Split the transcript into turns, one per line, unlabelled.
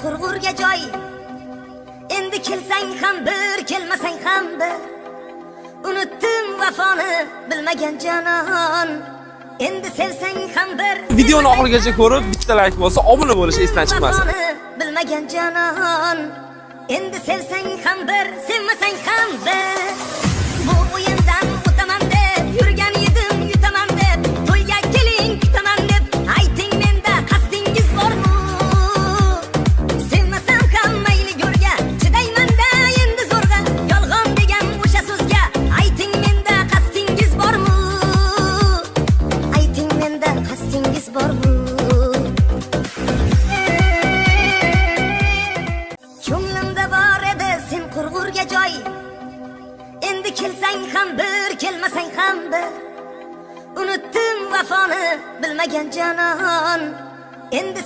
qurg'urga joy. Endi kelsang ham bir, kelmasang ham bir. Unutdim vafoni bilmagan jonon. Endi sevsang ham bir.
Videoni oxirigacha ko'rib, bitta like bo'lsa, obuna bo'lish esdan chiqmasin.
Bilmagan jonon. Endi sevsang ham bir, sevmasang ham bir. Bu o'yindan o'taman deb yurgan edim, yutaman deb. To'yga keling, kutaman deb. Ayting menda qasdingiz bormi? Sevmasam ham mayli go'rga, chidayman-da endi zo'rg'a. Yolg'on degan o'sha so'zga. Ayting menda qasdingiz bormi? Ayting menda qasdingiz bormi? Ko'nglimda bor edi sen qurg'urga joy. Endi kelsang ham bir, kelmasang ham bir. Unutdim vafoni bilmagan jonon. Endi